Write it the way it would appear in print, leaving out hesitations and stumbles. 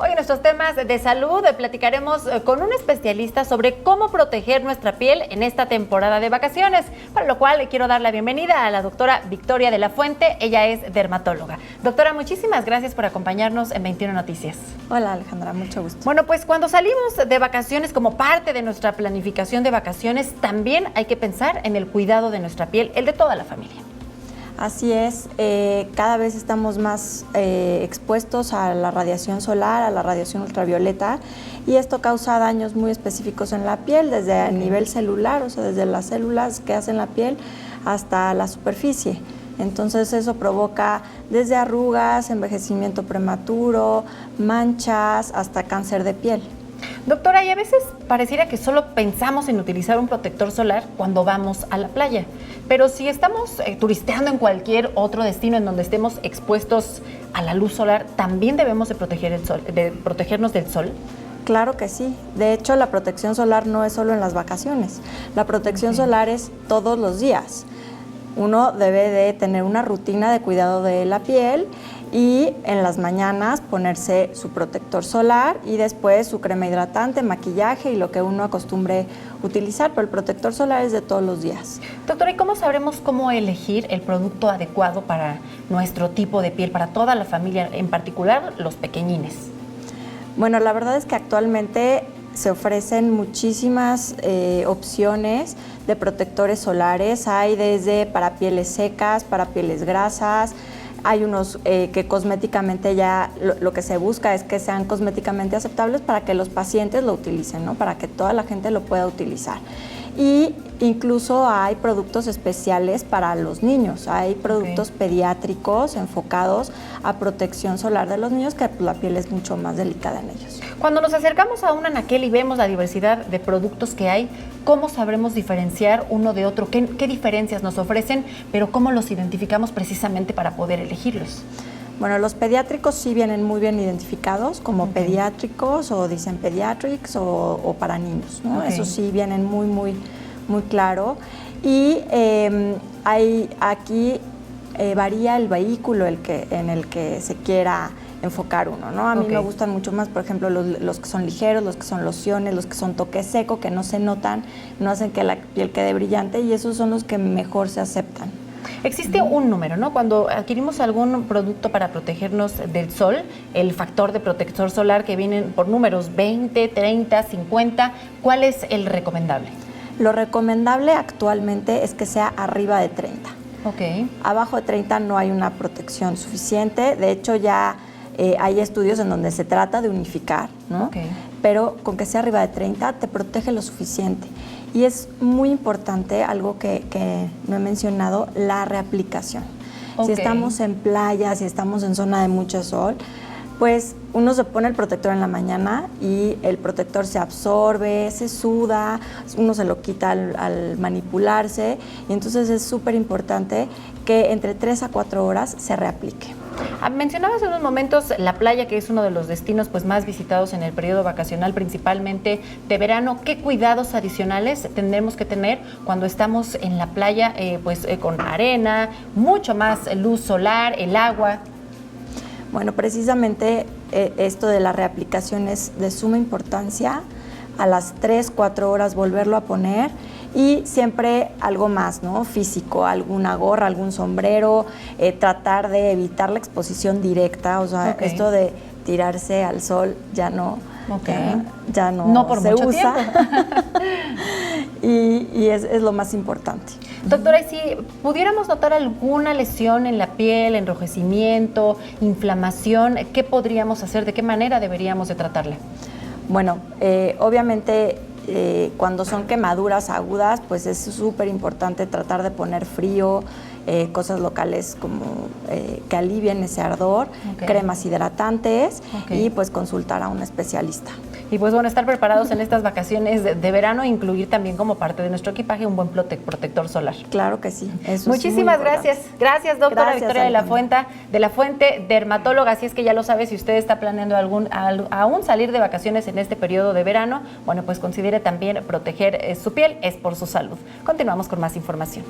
Hoy en nuestros temas de salud platicaremos con un especialista sobre cómo proteger nuestra piel en esta temporada de vacaciones, para lo cual quiero dar la bienvenida a la doctora Victoria de la Fuente. Ella es dermatóloga. Doctora, muchísimas gracias por acompañarnos en 21 Noticias. Hola Alejandra, mucho gusto. Bueno, pues cuando salimos de vacaciones, como parte de nuestra planificación de vacaciones, también hay que pensar en el cuidado de nuestra piel, el de toda la familia. Así es, cada vez estamos más expuestos a la radiación solar, a la radiación ultravioleta, y esto causa daños muy específicos en la piel, desde a nivel celular, o sea, desde las células que hacen la piel hasta la superficie. Entonces eso provoca desde arrugas, envejecimiento prematuro, manchas, hasta cáncer de piel. Doctora, y a veces pareciera que solo pensamos en utilizar un protector solar cuando vamos a la playa, pero si estamos turisteando en cualquier otro destino en donde estemos expuestos a la luz solar, ¿también debemos de protegernos del sol? Claro que sí. De hecho, la protección solar no es solo en las vacaciones. La protección solar es todos los días. Uno debe de tener una rutina de cuidado de la piel y en las mañanas ponerse su protector solar y después su crema hidratante, maquillaje y lo que uno acostumbre utilizar, pero el protector solar es de todos los días. Doctora, ¿y cómo sabremos cómo elegir el producto adecuado para nuestro tipo de piel, para toda la familia, en particular los pequeñines? Bueno, la verdad es que actualmente se ofrecen muchísimas opciones de protectores solares. Hay desde para pieles secas, para pieles grasas. Hay unos que cosméticamente ya lo que se busca es que sean cosméticamente aceptables para que los pacientes lo utilicen, ¿no? Para que toda la gente lo pueda utilizar. Y incluso hay productos especiales para los niños, hay productos pediátricos enfocados a protección solar de los niños, que pues, la piel es mucho más delicada en ellos. Cuando nos acercamos a un anaquel y vemos la diversidad de productos que hay, ¿cómo sabremos diferenciar uno de otro? ¿Qué diferencias nos ofrecen? Pero ¿cómo los identificamos precisamente para poder elegirlos? Bueno, los pediátricos sí vienen muy bien identificados como pediátricos o dicen pediatrics o para niños, ¿no? Eso sí vienen muy claro. Y aquí varía el vehículo en el que se quiera enfocar uno, ¿no? A mí me gustan mucho más, por ejemplo, los que son ligeros, los que son lociones, los que son toque seco, que no se notan, no hacen que la piel quede brillante, y esos son los que mejor se aceptan. Existe un número, ¿no? Cuando adquirimos algún producto para protegernos del sol, el factor de protector solar que vienen por números 20, 30, 50, ¿cuál es el recomendable? Lo recomendable actualmente es que sea arriba de 30. Abajo de 30 no hay una protección suficiente. De hecho, ya hay estudios en donde se trata de unificar, ¿no? Pero con que sea arriba de 30 te protege lo suficiente. Y es muy importante, algo que no he mencionado, la reaplicación. Si estamos en playa, si estamos en zona de mucho sol, pues uno se pone el protector en la mañana y el protector se absorbe, se suda, uno se lo quita al manipularse, y entonces es súper importante que entre 3 a 4 horas se reaplique. Mencionabas en unos momentos la playa, que es uno de los destinos pues más visitados en el periodo vacacional, principalmente de verano. ¿Qué cuidados adicionales tendremos que tener cuando estamos en la playa con arena, mucho más luz solar, el agua? Bueno, precisamente esto de la reaplicación es de suma importancia. A las 3, 4 horas volverlo a poner, y siempre algo más, ¿no? Físico, alguna gorra, algún sombrero, tratar de evitar la exposición directa, o sea, esto de tirarse al sol ya no, ya no por se mucho usa. Tiempo. y es lo más importante. Doctora, y si pudiéramos notar alguna lesión en la piel, enrojecimiento, inflamación, ¿qué podríamos hacer? ¿De qué manera deberíamos de tratarla? Bueno, obviamente cuando son quemaduras agudas, pues es súper importante tratar de poner frío, cosas locales como que alivien ese ardor, cremas hidratantes y pues consultar a un especialista. Y pues bueno, estar preparados en estas vacaciones de verano e incluir también como parte de nuestro equipaje un buen protector solar. Claro que sí. Eso Muchísimas gracias. Gracias, doctora Victoria de la Fuente, dermatóloga. Así es que ya lo sabe, si usted está planeando aún salir de vacaciones en este periodo de verano, bueno, pues considere también proteger su piel, es por su salud. Continuamos con más información.